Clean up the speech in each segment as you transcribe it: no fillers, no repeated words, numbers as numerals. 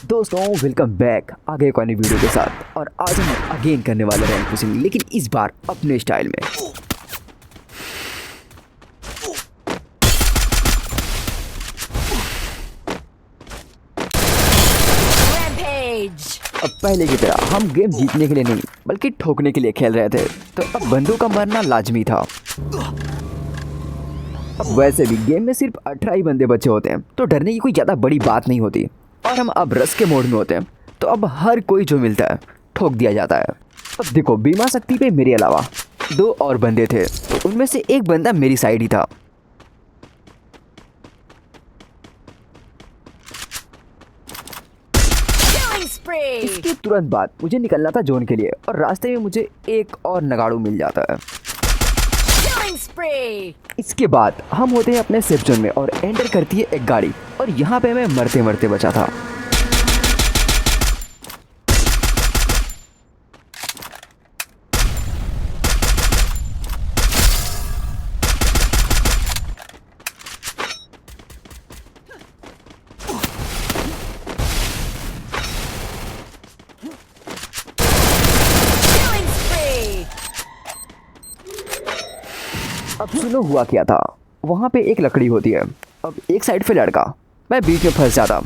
दोस्तों welcome back आ गए एक और नई वीडियो के साथ। और आज हम अगेन करने वाले रैंक पुशिंग, लेकिन इस बार अपने स्टाइल में। अब पहले की तरह हम गेम जीतने के लिए नहीं बल्कि ठोकने के लिए खेल रहे थे, तो अब बंदों का मरना लाजमी था। अब वैसे भी गेम में सिर्फ 18 ही बंदे बचे होते हैं, तो डरने की कोई ज़्यादा बड़ी बात नहीं होती। और हम अब रस के मोड में होते हैं, तो अब हर कोई जो मिलता है ठोक दिया जाता है। अब देखो, बीमा शक्ति पे मेरे अलावा 2 और बंदे थे, तो उनमें से एक बंदा मेरी साइड ही था। इसके तुरंत बाद मुझे निकलना था जोन के लिए, और रास्ते में मुझे एक और नगाड़ू मिल जाता है। इसके बाद हम होते हैं अपने सेफ जोन में और एंटर करती है एक गाड़ी, और यहाँ पे मैं मरते मरते बचा था। अब सुनो हुआ क्या था। वहाँ पे एक लकड़ी होती है। अब एक साइड पे लड़का, मैं बीच में फंस जाता,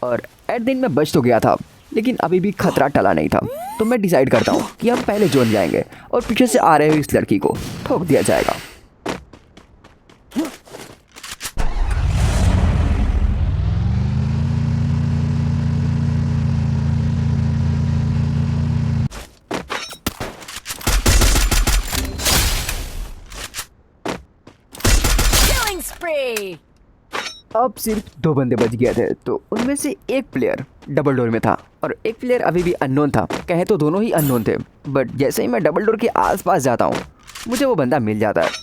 और एट दिन में बच तो गया था, लेकिन अभी भी खतरा टला नहीं था। तो मैं डिसाइड करता हूँ कि हम पहले जोन जाएंगे और पीछे से आ रहे हुए इस लड़की को ठोक दिया जाएगा। अब सिर्फ 2 बंदे बच गए थे, तो उनमें से एक प्लेयर डबल डोर में था और एक प्लेयर अभी भी अननोन था। कहे तो दोनों ही अननोन थे, बट जैसे ही मैं डबल डोर के आसपास जाता हूँ, मुझे वो बंदा मिल जाता है।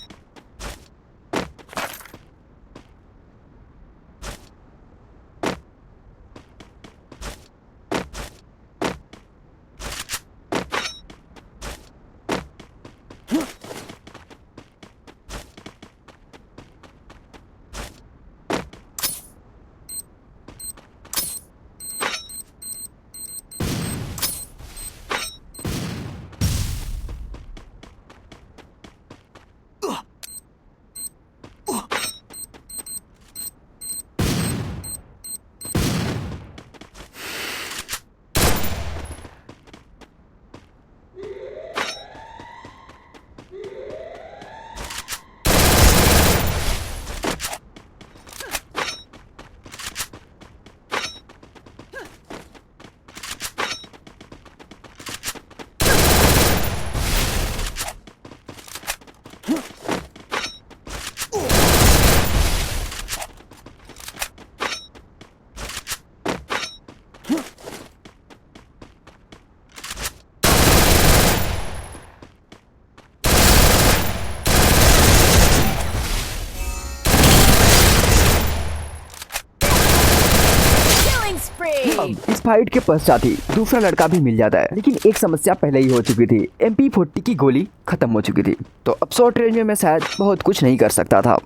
अब इस फाइट के पश्चात ही दूसरा लड़का भी मिल जाता है, लेकिन एक समस्या पहले ही हो चुकी थी। MP40 की गोली खत्म हो चुकी थी, तो अब शॉर्ट रेंज में मैं शायद बहुत कुछ नहीं कर सकता था।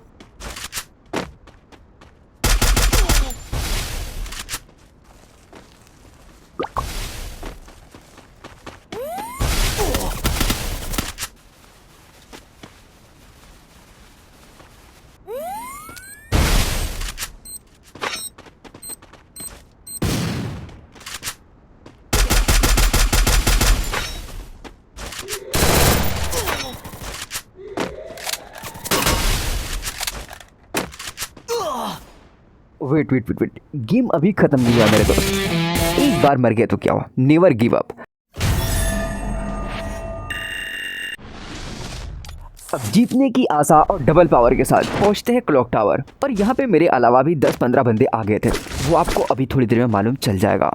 Wait wait wait wait, game अभी खत्म नहीं हुआ मेरे दोस्त। एक बार मर गया तो क्या हुआ, नेवर गिव अप। अब जीतने की आशा और डबल पावर के साथ पहुंचते हैं क्लॉक टावर, और यहाँ पे मेरे अलावा भी 10-15 बंदे आ गए थे। वो आपको अभी थोड़ी देर में मालूम चल जाएगा।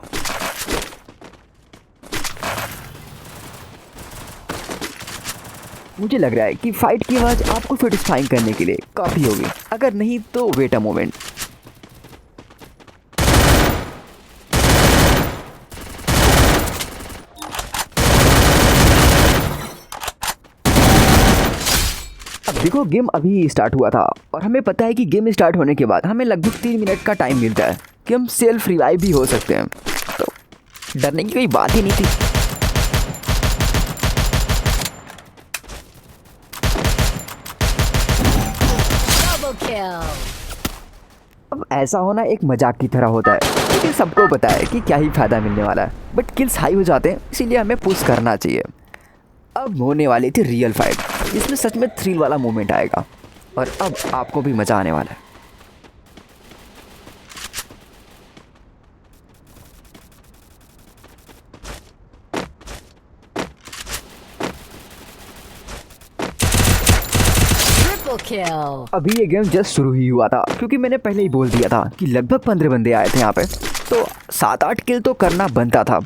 मुझे लग रहा है कि फाइट की आवाज़ आपको सेटिस्फाइंग करने के लिए काफ़ी होगी, अगर नहीं तो वेट अ मोमेंट। देखो, गेम अभी स्टार्ट हुआ था और हमें पता है कि गेम स्टार्ट होने के बाद हमें लगभग 3 मिनट का टाइम मिलता है कि हम सेल्फ रिवाइव भी हो सकते हैं, तो डरने की कोई बात ही नहीं थी। अब ऐसा होना एक मजाक की तरह होता है, लेकिन सबको पता है कि क्या ही फायदा मिलने वाला है, बट किल्स हाई हो जाते हैं, इसीलिए हमें पुश करना चाहिए। अब होने वाली थी रियल फाइट, जिसमें सच में थ्रिल वाला मोमेंट आएगा, और अब आपको भी मज़ा आने वाला है। अभी ये गेम जस्ट शुरू ही हुआ था, क्योंकि मैंने पहले ही बोल दिया था कि लगभग 15 बंदे आए थे यहाँ पे, तो 7-8 किल तो करना बनता था।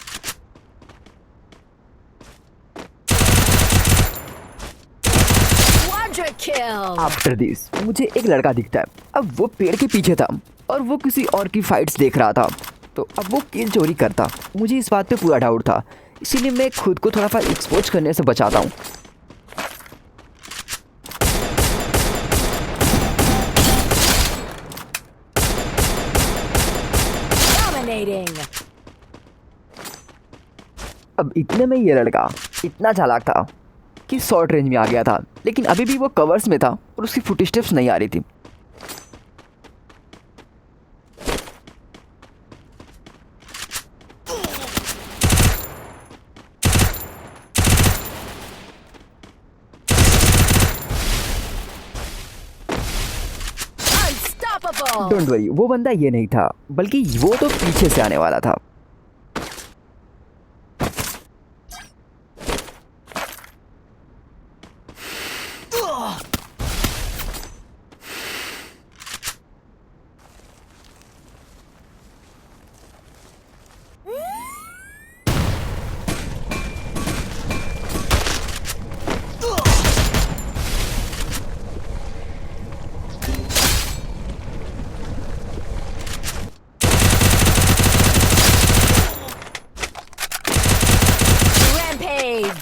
आफ्टर दिस मुझे एक लड़का दिखता है। अब वो पेड़ के पीछे था और वो किसी और की फाइट्स देख रहा था, तो अब वो किल चोरी करता। मुझे इस बात पे पूरा डाउट था, इसीलिए मैं खुद को थोड़ा सा एक्सपोज करने से बचाता हूँ। अब इतने में ये लड़का इतना चालाक था कि शॉर्ट रेंज में आ गया था, लेकिन अभी भी वो कवर्स में था और उसकी फुटस्टेप्स नहीं आ रही थी। डोंट वरी, वो बंदा ये नहीं था, बल्कि वो तो पीछे से आने वाला था।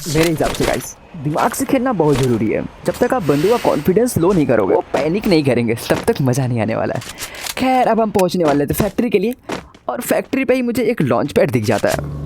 मेरे हिसाब से गाइस, दिमाग से खेलना बहुत ज़रूरी है। जब तक आप बंदूक का कॉन्फिडेंस लो नहीं करोगे, वो पैनिक नहीं करेंगे, तब तक मज़ा नहीं आने वाला है। खैर, अब हम पहुंचने वाले थे फैक्ट्री के लिए, और फैक्ट्री पे ही मुझे एक लॉन्च पैड दिख जाता है।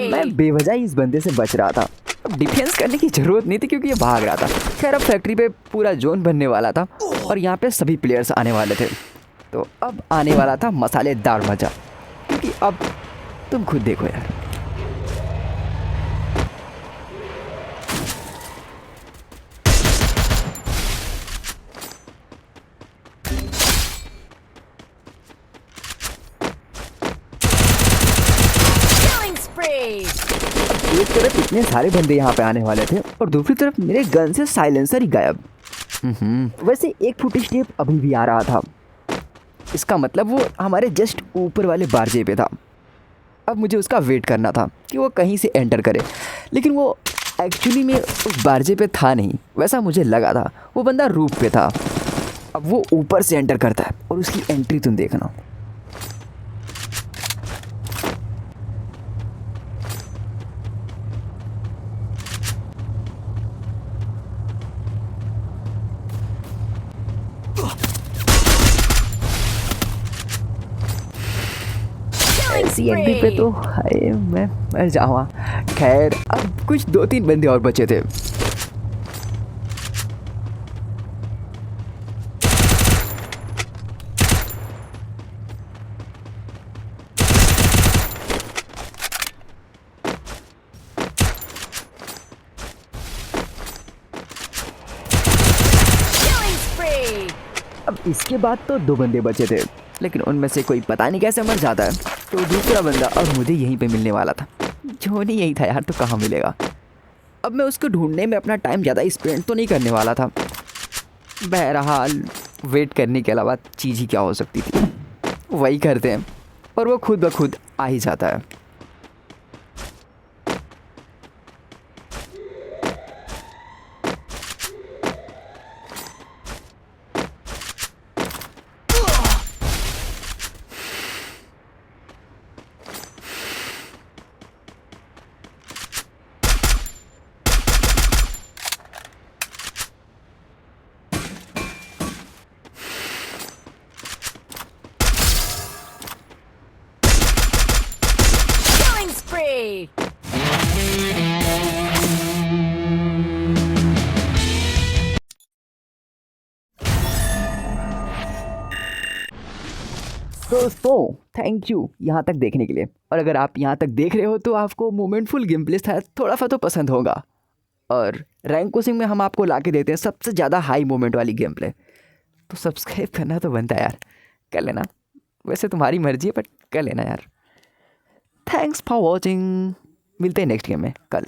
मैं बेवजह इस बंदे से बच रहा था। अब डिफेंस करने की ज़रूरत नहीं थी, क्योंकि ये भाग रहा था। खैर, अब फैक्ट्री पे पूरा जोन बनने वाला था और यहाँ पे सभी प्लेयर्स आने वाले थे, तो अब आने वाला था मसालेदार मज़ा, क्योंकि अब तुम खुद देखो यार। एक तरफ इतने सारे बंदे यहाँ पे आने वाले थे और दूसरी तरफ मेरे गन से साइलेंसर ही गायब। वैसे एक फुटेज अभी भी आ रहा था, इसका मतलब वो हमारे जस्ट ऊपर वाले बारजे पे था। अब मुझे उसका वेट करना था कि वो कहीं से एंटर करे, लेकिन वो एक्चुअली में उस बारजे पे था नहीं, वैसा मुझे लगा था। वो बंदा रूफ पे था। अब वो ऊपर से एंटर करता है और उसकी एंट्री तुम देखना। ऐसी एंट्री पे तो हाय मैं मर जाऊँ। खैर, अब कुछ 2-3 बंदे और बचे थे। अब इसके बाद तो 2 बंदे बचे थे, लेकिन उनमें से कोई पता नहीं कैसे मर जाता है, तो दूसरा बंदा अब मुझे यहीं पे मिलने वाला था। जो नहीं यही था यार, तो कहाँ मिलेगा। अब मैं उसको ढूंढने में अपना टाइम ज़्यादा स्पेंड तो नहीं करने वाला था। बहरहाल, वेट करने के अलावा चीज़ ही क्या हो सकती थी, वही करते हैं और वो खुद ब खुद आ ही जाता है। दोस्तों थैंक यू यहाँ तक देखने के लिए, और अगर आप यहाँ तक देख रहे हो तो आपको मोमेंटफुल गेम प्ले शायद थोड़ा सा तो पसंद होगा। और रैंक पुशिंग में हम आपको ला के देते हैं सबसे ज़्यादा हाई मोमेंट वाली गेम प्ले, तो सब्सक्राइब करना तो बनता है यार, कर लेना। वैसे तुम्हारी मर्जी है बट कर लेना यार। थैंक्स फॉर वॉचिंग, मिलते हैं नेक्स्ट गेम में कल।